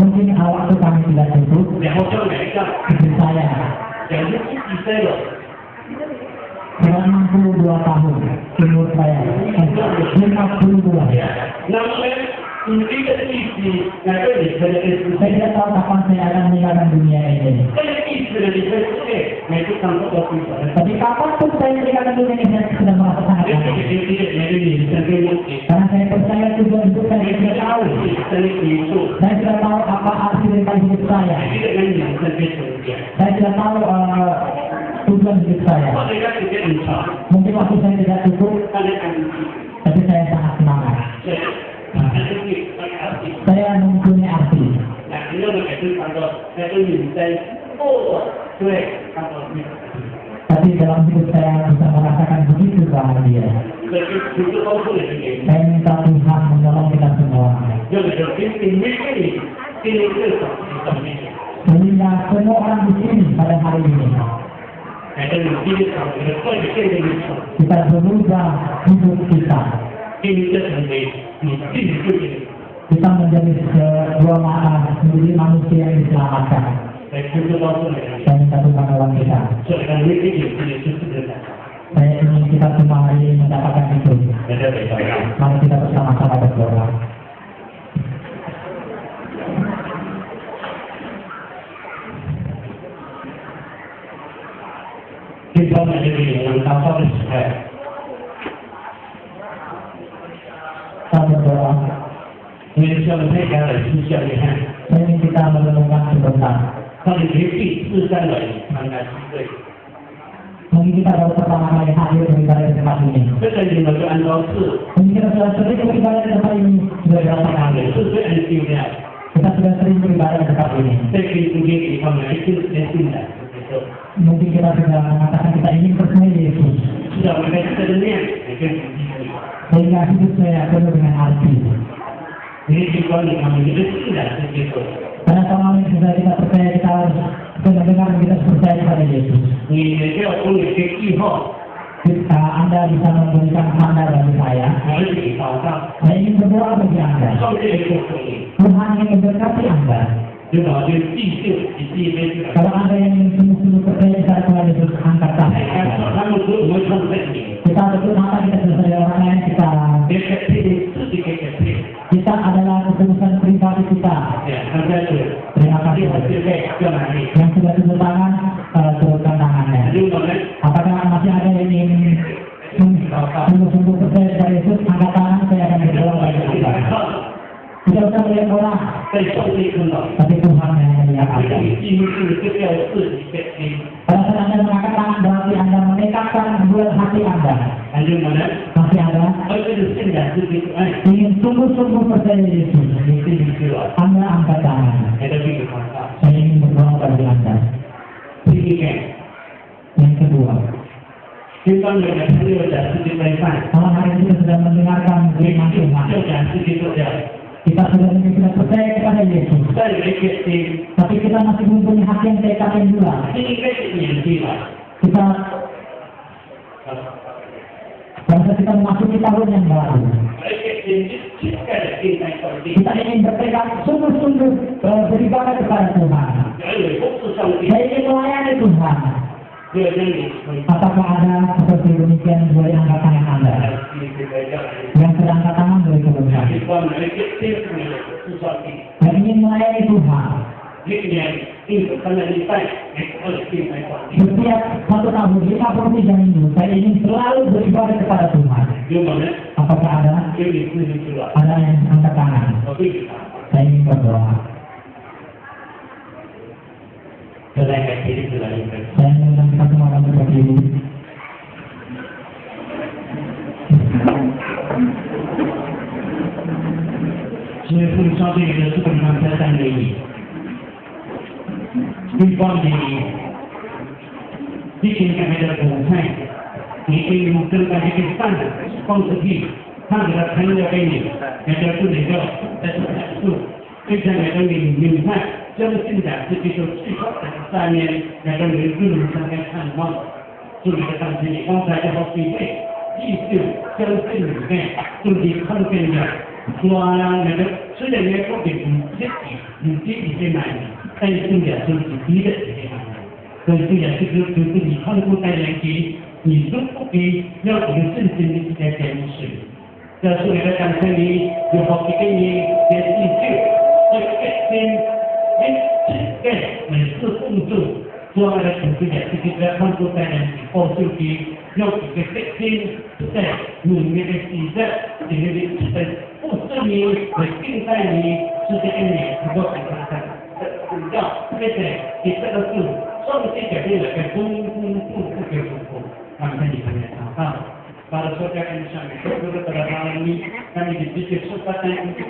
Mungkin waktu kami tidak cukup. Istri saya sudah 62 tahun, umur saya 52. Saya tidak tahu kapan saya akan meninggalkan dunia ini. sudah diselesaikan, itu tanpa dosa. Tapi kapanpun saya meninggalkan dunia ini saya sudah merasa sangat Itu yakin. tidak menjadi sampai Karena saya percaya tujuan hidup saya sudah tahu. itu. Saya sudah tahu apa arti dari hidup saya. Tidak menjadi sampai surga. Saya sudah tahu tujuan hidup saya. Kalau tidak tidak insya, Mungkin waktu saya tidak cukup, kalian akan tapi saya sangat semangat. arti. Saya mempunyai arti. Nah, ini adalah itu kalau saya ingin kalau Tapi dalam hidup saya bisa merasakan begitu bahagia. itu kau boleh begini. Saya minta Tuhan menolong kita semua. Jadi ini Sehingga semua orang di sini pada hari ini kita berubah hidup kita. Kita menjadi sebuah menjadi manusia yang diselamatkan. Saya minta Tuhan menolong kita. Saya ingin kita semua hari ini mendapatkan itu. Mari kita bersama-sama berdoa. Kita menjadi yang tanpa respect. Kita berdoa. Ini selesai dari sosial ini. Saya ingin kita merenungkan sebentar. Kalau diri sudah lagi, mana sih? Mungkin kita baru pertama kali hadir di ibadah tempat ini. Kita di bagian dosa. Mungkin kita sudah sering beribadah di tempat ini sudah berapa kali. Sesuai dengan timnya. Kita sudah sering beribadah di tempat ini. Tapi sendiri kami itu tidak. Mungkin kita sudah mengatakan kita ingin bersama Yesus. Sudah mereka sebenarnya. Sehingga hidup saya penuh dengan arti. Ini juga kami itu tidak begitu. Karena selama ini sudah kita percaya kita harus benar-benar kita percaya kepada Yesus. Ini dia boleh kekihok. Anda bisa memberikan tanda bagi saya. Harus dipasang. Saya ingin berdoa bagi Anda. Sampai ekonomi. Tuhan ingin memberkati Anda. Juga dia isi. Kalau Anda yang ingin sungguh-sungguh percaya kepada Tuhan Yesus, angkat tangan. Kamu tu macam ini. Kita betul mata kita sebagai orang lain kita. Dia kecil. Kita adalah keputusan pribadi kita. Ya, ada tu. Terima kasih. Yang sudah tepuk tangan, turunkan tangannya. Apakah masih ada yang ingin sungguh-sungguh percaya kepada Yesus? Angkat tangan, saya akan berdoa bagi Anda. Tidak usah melihat orang, tapi Tuhan yang melihat Anda. Pada saat Anda mengangkat tangan, berarti Anda menekatkan buat hati Anda. Masih ada ingin sungguh-sungguh percaya Yesus. Anda angkat tangan. Saya ingin berdoa bagi Anda. Yang kedua, malam hari ini kita sudah mendengarkan firman Tuhan. Kita sudah percaya kepada Yesus. Tapi kita masih mempunyai hati yang tekad yang bulat. Kita bangsa kita memasuki tahun yang baru. Kita ingin bertekad sungguh-sungguh beribadah kepada Tuhan. Saya ingin melayani Tuhan. Apakah ada seperti demikian boleh angkat tangan Anda? Yang sedang angkat tangan boleh kebetulan. Yang ingin melayani Tuhan. Setiap 1 tahun 53 minggu saya ingin selalu beribadah kepada Tuhan. Apakah ada? Ada yang angkat tangan. Saya ingin berdoa. Saya mengundang kita semua akan berdiri. Saya pun sampai ke supermarket ini. Di bawah ini, bikin kamera bukan. Ini mungkin bagi kita konsumsi. Hanya hanya ini. Ada tu juga. Itu. Kita ada ini mungkin. 这个进展是技术最高的3年，两个人更能相看看望，注意的当前，刚才的好机会，继续相信里面，注意看见的，说那个虽然也不给你自己去买，但是重点是你逼的这些买卖，所以重点就是你看过带来给，你如果给要有正经的一些解释，要是那个当前你有好几个你也继续，要决定。每次共助，说 Turki, yok efektif, tidak, tidak, ini, bercinta ini, sudah ini, buat kita. Ya, kita itu, solusi jadi lagi pun, makanya kita para saudara Indonesia, saudara pada ini kami diberi kesempatan untuk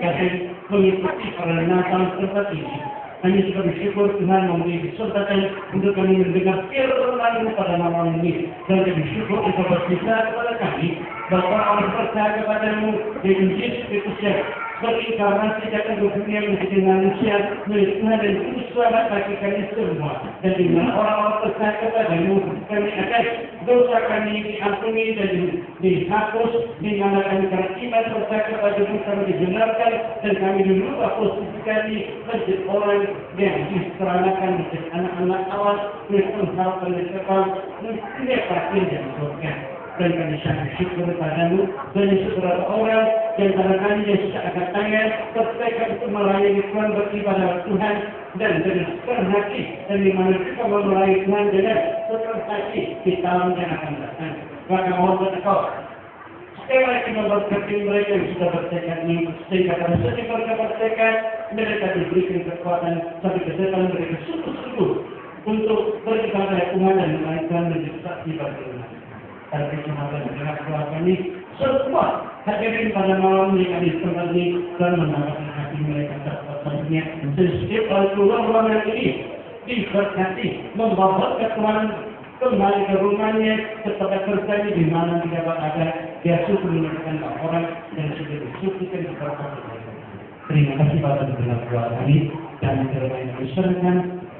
mengikuti peringatan tempat ini. Kami juga bersyukur Tuhan memberi kesempatan untuk kami mendengar firman pada malam ini. Dan kami bersyukur untuk berbicara kepada kami bahwa Allah percaya kepadamu dan Yesus Kristus berinkarnasi datang ke dunia menjadi manusia milik Tuhan dan Juru Selamat bagi kami semua. Dan dengan orang-orang percaya kepadamu, kami akan dosa kami diampuni dan dihapus, di mana kami karena iman percaya kepadamu kami dibenarkan dan kami dirubah posisi kami menjadi orang yang diseranakan menjadi anak-anak Allah dengan hal penyesakan tidak pasti dan surga. Dan kami sangat bersyukur kepadamu dan beberapa orang yang barangkali yang sudah akan tangan tertekan untuk melayani Tuhan beribadah Tuhan dan dengan sepenuh hati dan di mana kita melayani Tuhan dengan sepenuh hati di tahun yang akan datang. Maka mohon Engkau sekali lagi memberkati mereka yang sudah bertekad ini sehingga pada saat mereka bertekad mereka diberikan kekuatan sampai kesehatan mereka sungguh-sungguh untuk beribadah Tuhan dan melayani Tuhan menjadi saksi bagi umat. Tapi kemarin dengan keluarga ini semua hadirin pada malam ini kami kembali dan menambahkan hati mereka terpaksaannya dan setiap ruang-ruangan ini diberkati membawa ke Tuhan kembali ke rumahnya kepada kerjanya di mana tidak ada dia suka menemukan orang dan sudah disucikan kepada mereka. Terima kasih pada benar keluarga ini dan terima kasih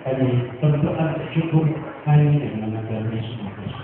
kami berdoa bersyukur hanya dengan nama Yesus Kristus.